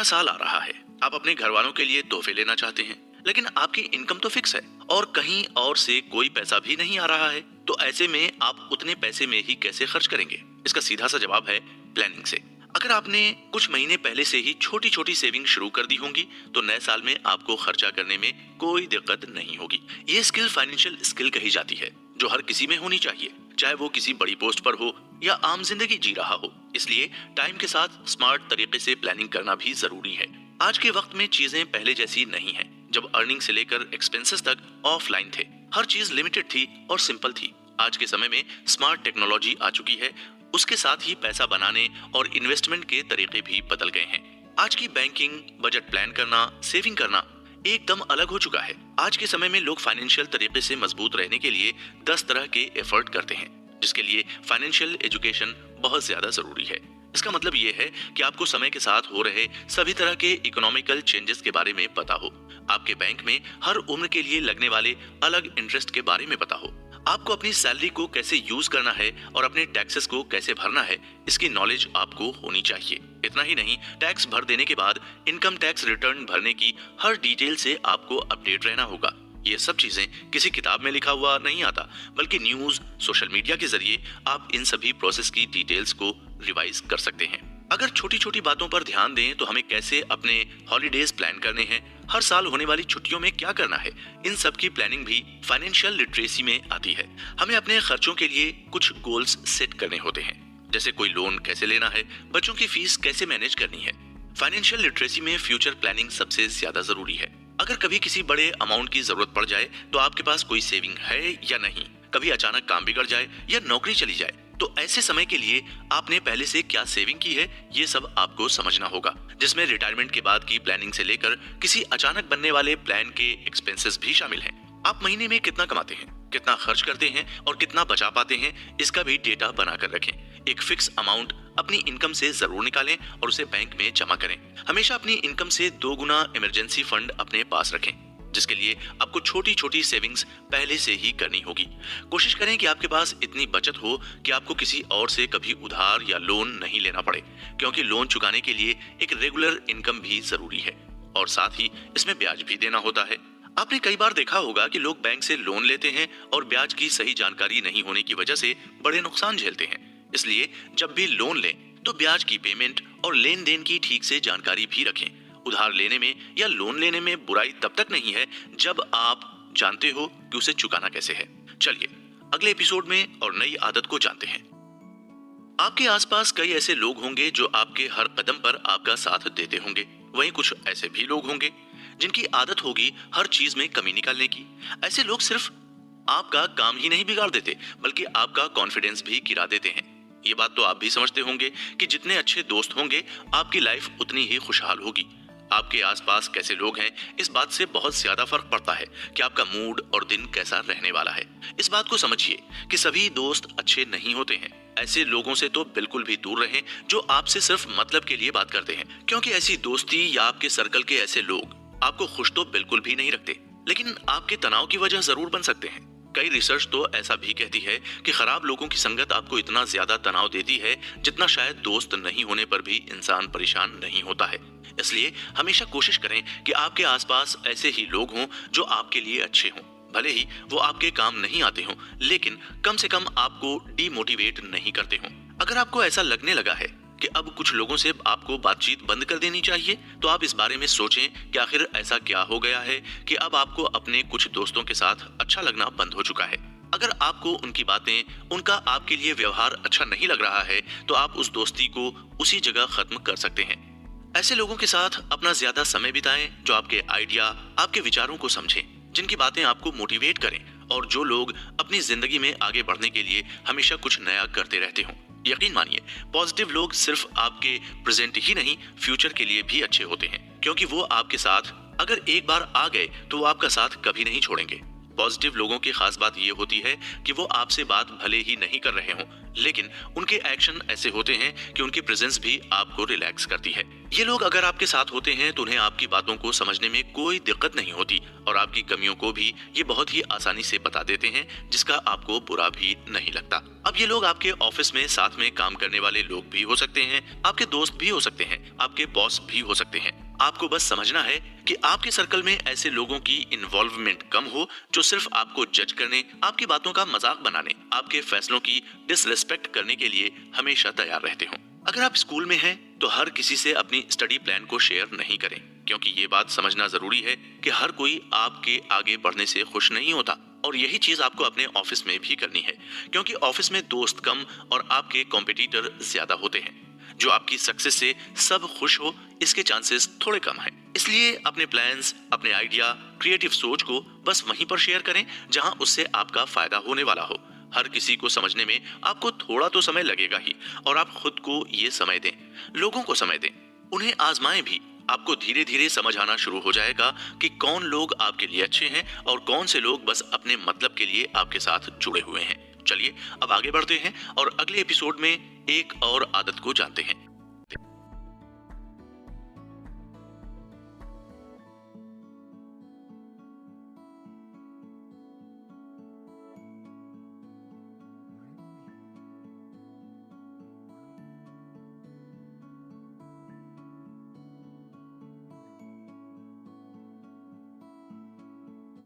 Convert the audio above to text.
नया साल आ रहा है, आप अपने घर वालों के लिए तोहफे लेना चाहते हैं, लेकिन आपकी इनकम तो फिक्स है और कहीं और से कोई पैसा भी नहीं आ रहा है। तो ऐसे में आप उतने पैसे में ही कैसे खर्च करेंगे? इसका सीधा सा जवाब है प्लानिंग से। अगर आपने कुछ महीने पहले से ही छोटी छोटी सेविंग शुरू कर दी होंगी तो नए साल में आपको खर्चा करने में कोई दिक्कत नहीं होगी। ये स्किल फाइनेंशियल स्किल कही जाती है, जो हर किसी में होनी चाहिए, चाहे वो किसी बड़ी पोस्ट पर हो या आम जिंदगी जी रहा हो। इसलिए टाइम के साथ स्मार्ट तरीके से प्लानिंग करना भी जरूरी है। आज के वक्त में चीजें पहले जैसी नहीं है, जब अर्निंग से लेकर एक्सपेंसेस तक ऑफलाइन थे। हर चीज लिमिटेड थी और सिंपल थी। आज के समय में स्मार्ट टेक्नोलॉजी आ चुकी है, उसके साथ ही पैसा बनाने और इन्वेस्टमेंट के तरीके भी बदल गए हैं। आज की बैंकिंग, बजट प्लान करना, सेविंग करना एकदम अलग हो चुका है। आज के समय में लोग फाइनेंशियल तरीके से मजबूत रहने के लिए 10 तरह के एफर्ट करते हैं, जिसके लिए फाइनेंशियल एजुकेशन बहुत ज्यादा जरूरी है। इसका मतलब ये है कि आपको समय के साथ हो रहे सभी तरह के इकोनॉमिकल चेंजेस के बारे में पता हो, आपके बैंक में हर उम्र के लिए लगने वाले अलग इंटरेस्ट के बारे में पता हो, आपको अपनी सैलरी को कैसे यूज करना है और अपने टैक्सेस को कैसे भरना है, इसकी नॉलेज आपको होनी चाहिए। इतना ही नहीं, टैक्स भर देने के बाद इनकम टैक्स रिटर्न भरने की हर डिटेल से आपको अपडेट रहना होगा। ये सब चीजें किसी किताब में लिखा हुआ नहीं आता, बल्कि न्यूज, सोशल मीडिया के जरिए आप इन सभी प्रोसेस की डिटेल्स को रिवाइज कर सकते हैं। अगर छोटी छोटी बातों पर ध्यान दें तो हमें कैसे अपने हॉलीडेज प्लान करने हैं, हर साल होने वाली छुट्टियों में क्या करना है, इन सब की प्लानिंग भी फाइनेंशियल लिटरेसी में आती है। हमें अपने खर्चों के लिए कुछ गोल्स सेट करने होते हैं, जैसे कोई लोन कैसे लेना है, बच्चों की फीस कैसे मैनेज करनी है। फाइनेंशियल लिटरेसी में फ्यूचर प्लानिंग सबसे ज्यादा जरूरी है। अगर कभी किसी बड़े अमाउंट की जरूरत पड़ जाए तो आपके पास कोई सेविंग है या नहीं, कभी अचानक काम बिगड़ जाए या नौकरी चली जाए, तो ऐसे समय के लिए आपने पहले से क्या सेविंग की है, ये सब आपको समझना होगा, जिसमें रिटायरमेंट के बाद की प्लानिंग से लेकर किसी अचानक बनने वाले प्लान के एक्सपेंसेस भी शामिल हैं। आप महीने में कितना कमाते हैं, कितना खर्च करते हैं और कितना बचा पाते हैं, इसका भी डेटा बनाकर रखें। एक फिक्स अमाउंट अपनी इनकम से जरूर निकालें और उसे बैंक में जमा करें। हमेशा अपनी इनकम से 2 गुना इमरजेंसी फंड अपने पास रखें, जिसके लिए आपको छोटी छोटी सेविंग्स पहले से ही करनी होगी। कोशिश करें कि आपके पास इतनी बचत हो कि आपको किसी और से कभी उधार या लोन नहीं लेना पड़े, क्योंकि लोन चुकाने के लिए एक रेगुलर इनकम भी जरूरी है और साथ ही इसमें ब्याज भी देना होता है। आपने कई बार देखा होगा कि लोग बैंक से लोन लेते हैं और ब्याज की सही जानकारी नहीं होने की वजह से बड़े नुकसान झेलते हैं। इसलिए जब भी लोन लें तो ब्याज की पेमेंट और लेन देन की ठीक से जानकारी भी रखें। उधार लेने में या लोन लेने में बुराई तब तक नहीं है जब आप जानते हो कि उसे चुकाना कैसे है। चलिए अगले एपिसोड में और नई आदत को जानते हैं। आपके आसपास कई ऐसे लोग होंगे जो आपके हर कदम पर आपका साथ देते होंगे। वहीं कुछ ऐसे भी लोग होंगे जिनकी आदत होगी हर चीज में कमी निकालने की। ऐसे लोग सिर्फ आपका काम ही नहीं बिगाड़ देते, बल्कि आपका कॉन्फिडेंस भी गिरा देते हैं। ये बात तो आप भी समझते होंगे कि जितने अच्छे दोस्त होंगे आपकी लाइफ उतनी ही खुशहाल होगी। आपके आसपास कैसे लोग हैं, इस बात से बहुत ज्यादा फर्क पड़ता है कि आपका मूड और दिन कैसा रहने वाला है। इस बात को समझिए कि सभी दोस्त अच्छे नहीं होते हैं। ऐसे लोगों से तो बिल्कुल भी दूर रहें जो आपसे सिर्फ मतलब के लिए बात करते हैं, क्योंकि ऐसी दोस्ती या आपके सर्कल के ऐसे लोग आपको खुश तो बिल्कुल भी नहीं रखते, लेकिन आपके तनाव की वजह जरूर बन सकते हैं। कई रिसर्च तो ऐसा भी कहती है कि खराब लोगों की संगत आपको इतना ज्यादा तनाव देती है जितना शायद दोस्त नहीं होने पर भी इंसान परेशान नहीं होता है। इसलिए हमेशा कोशिश करें कि आपके आसपास ऐसे ही लोग हों जो आपके लिए अच्छे हों। भले ही वो आपके काम नहीं आते हों, लेकिन कम से कम आपको डीमोटिवेट नहीं करते हों। अगर आपको ऐसा लगने लगा है कि अब कुछ लोगों से आपको बातचीत बंद कर देनी चाहिए, तो आप इस बारे में सोचें कि आखिर ऐसा क्या हो गया है कि अब आपको अपने कुछ दोस्तों के साथ अच्छा लगना बंद हो चुका है। अगर आपको उनकी बातें, उनका आपके लिए व्यवहार अच्छा नहीं लग रहा है, तो आप उस दोस्ती को उसी जगह खत्म कर सकते हैं। ऐसे लोगों के साथ अपना ज्यादा समय बिताएं जो आपके आइडिया, आपके विचारों को समझें, जिनकी बातें आपको मोटिवेट करें और जो लोग अपनी जिंदगी में आगे बढ़ने के लिए हमेशा कुछ नया करते रहते हों। यकीन मानिए, पॉजिटिव लोग सिर्फ आपके प्रेजेंट ही नहीं, फ्यूचर के लिए भी अच्छे होते हैं, क्योंकि वो आपके साथ अगर एक बार आ गए तो वो आपका साथ कभी नहीं छोड़ेंगे। पॉजिटिव लोगों की खास बात ये होती है कि वो आपसे बात भले ही नहीं कर रहे हों, लेकिन उनके एक्शन ऐसे होते हैं कि उनकी प्रेजेंस भी आपको रिलैक्स करती है। ये लोग अगर आपके साथ होते हैं तो उन्हें आपकी बातों को समझने में कोई दिक्कत नहीं होती और आपकी कमियों को भी ये बहुत ही आसानी से बता देते हैं, जिसका आपको बुरा भी नहीं लगता। अब ये लोग आपके ऑफिस में साथ में काम करने वाले लोग भी हो सकते हैं, आपके दोस्त भी हो सकते हैं, आपके बॉस भी हो सकते हैं। आपको बस समझना है कि आपके सर्कल में ऐसे लोगों की इन्वॉल्वमेंट कम हो जो सिर्फ आपको जज करने, आपकी बातों का मजाक बनाने, आपके फैसलों की डिसरिस्पेक्ट करने के लिए हमेशा तैयार रहते हो। अगर आप स्कूल में हैं तो हर किसी से अपनी स्टडी प्लान को शेयर नहीं करें, क्योंकि ये बात समझना जरूरी है कि हर कोई आपके आगे बढ़ने से खुश नहीं होता। और यही चीज आपको अपने ऑफिस में भी करनी है, क्योंकि ऑफिस में दोस्त कम और आपके कॉम्पिटिटर ज्यादा होते हैं। जो आपकी सक्सेस से सब खुश हो, इसके चांसेस थोड़े कम हैं। इसलिए अपने प्लान्स, अपने आइडिया, क्रिएटिव सोच को बस वहीं पर शेयर करें जहां उससे आपका फायदा होने वाला हो। हर किसी को समझने में आपको थोड़ा तो समय लगेगा ही, और आप खुद को ये समय दें, लोगों को समय दें, उन्हें आजमाएं भी। आपको धीरे धीरे समझ आना शुरू हो जाएगा कि कौन लोग आपके लिए अच्छे हैं और कौन से लोग बस अपने मतलब के लिए आपके साथ जुड़े हुए हैं। चलिए अब आगे बढ़ते हैं और अगले एपिसोड में एक और आदत को जानते हैं।